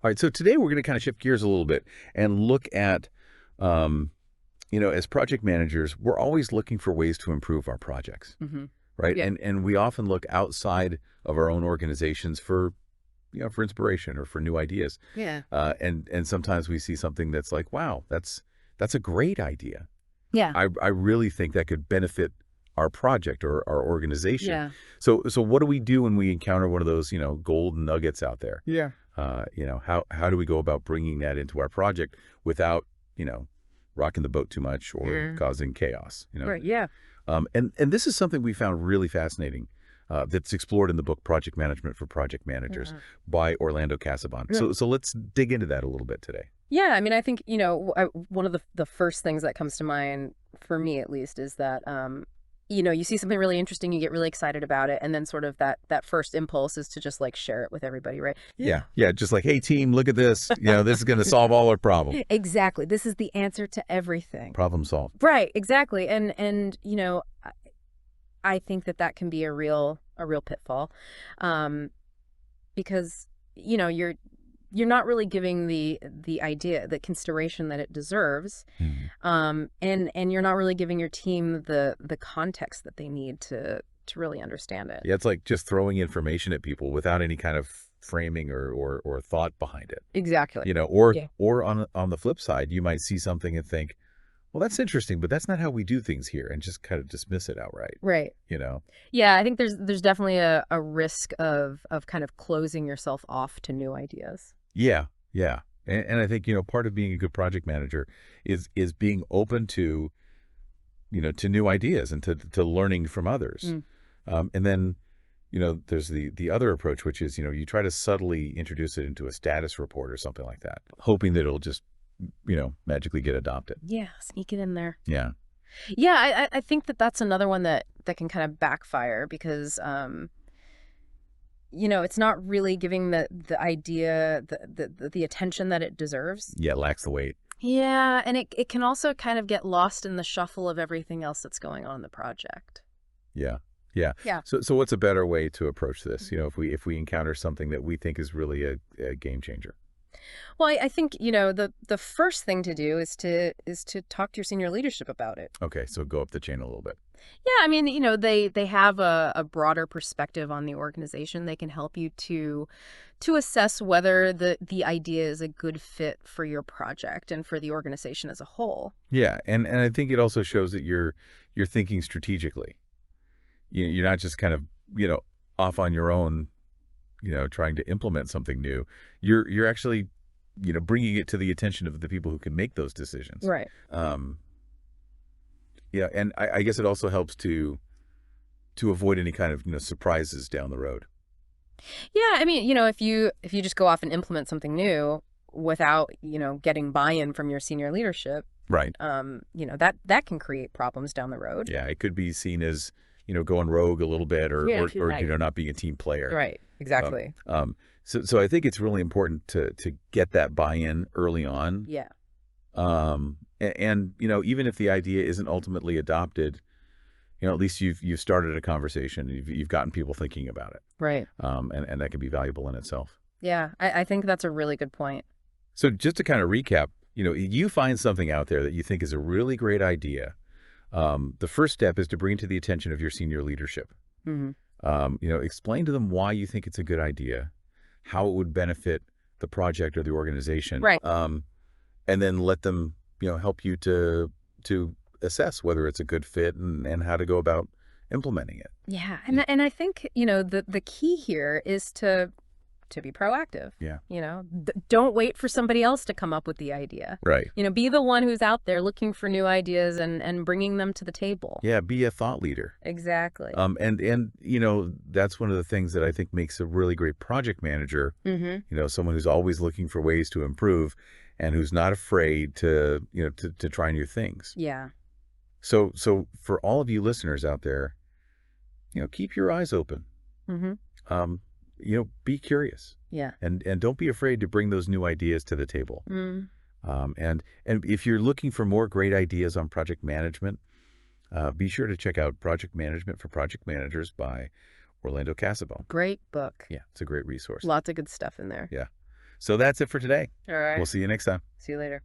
All right, so today we're going to kind of shift gears a little bit and look at, as project managers, we're always looking for ways to improve our projects, Hmm. right? Yeah. And we often look outside of our own organizations for inspiration or for new ideas. Yeah. And sometimes we see something that's like, wow, that's a great idea. Yeah. I really think that could benefit our project or our organization. Yeah. So what do we do when we encounter one of those, golden nuggets out there? Yeah. How do we go about bringing that into our project without, rocking the boat too much or Yeah. causing chaos, Right. Yeah. And this is something we found really fascinating that's explored in the book Project Management for Project Managers Uh-huh. by Orlando Casabon. Yeah. So let's dig into that a little bit today. Yeah. I mean, I think, one of the first things that comes to mind for me at least is that, you see something really interesting, you get really excited about it. And then sort of that first impulse is to just like share it with everybody, right? Yeah. Yeah. Just like, hey, team, look at this. This is going to solve all our problem. Exactly. This is the answer to everything. Problem solved. Right. Exactly. And I think that can be a real pitfall, because you're not really giving the idea the consideration that it deserves, Mhm. and you're not really giving your team the context that they need to really understand it. Yeah. It's like just throwing information at people without any kind of framing or thought behind it. Exactly. Or Yeah. on the flip side, you might see something and think, well, that's interesting, but that's not how we do things here, and just kind of dismiss it outright. Right. You know? Yeah, I think there's definitely a risk of kind of closing yourself off to new ideas. Yeah, yeah. And I think, part of being a good project manager is being open to new ideas and to learning from others. Mm. And then, there's the other approach, which is, you try to subtly introduce it into a status report or something like that, hoping that it'll just, magically get adopted. Yeah, sneak it in there. Yeah. Yeah, I think that's another one that can kind of backfire because it's not really giving the idea the attention that it deserves. Yeah, it lacks the weight. Yeah, and it can also kind of get lost in the shuffle of everything else that's going on in the project. Yeah. Yeah. Yeah. So what's a better way to approach this? If we encounter something that we think is really a game changer. Well, I think, the first thing to do is to talk to your senior leadership about it. Okay, so go up the chain a little bit. Yeah, I mean, they have a broader perspective on the organization. They can help you to assess whether the idea is a good fit for your project and for the organization as a whole. Yeah, and I think it also shows that you're thinking strategically. You're not just kind of, off on your own, trying to implement something new. You're actually, bringing it to the attention of the people who can make those decisions. Right. Yeah, and I guess it also helps to avoid any kind of, surprises down the road. Yeah, I mean, if you just go off and implement something new without, getting buy-in from your senior leadership, Right. That can create problems down the road. Yeah, it could be seen as, going rogue a little bit or, Yeah, or right. not being a team player. Right. Exactly. So I think it's really important to get that buy-in early on. Yeah. And even if the idea isn't ultimately adopted, at least you've started a conversation. You've gotten people thinking about it. Right. And that can be valuable in itself. Yeah, I think that's a really good point. So just to kind of recap, you find something out there that you think is a really great idea. The first step is to bring it to the attention of your senior leadership. Hmm. Explain to them why you think it's a good idea, how it would benefit the project or the organization. Right. And then let them, help you to assess whether it's a good fit and how to go about implementing it. Yeah, and I think the key here is to be proactive. Yeah. Don't wait for somebody else to come up with the idea. Right. Be the one who's out there looking for new ideas and bringing them to the table. Yeah, be a thought leader. Exactly. And that's one of the things that I think makes a really great project manager. Mm-hmm. Someone who's always looking for ways to improve and who's not afraid to try new things. Yeah. So for all of you listeners out there, keep your eyes open. Mm-hmm. Be curious. Yeah. And don't be afraid to bring those new ideas to the table. Mm. And if you're looking for more great ideas on project management, be sure to check out Project Management for Project Managers by Orlando Casabon. Great book. Yeah, it's a great resource. Lots of good stuff in there. Yeah. So that's it for today. All We'll right. see you next time. See you later.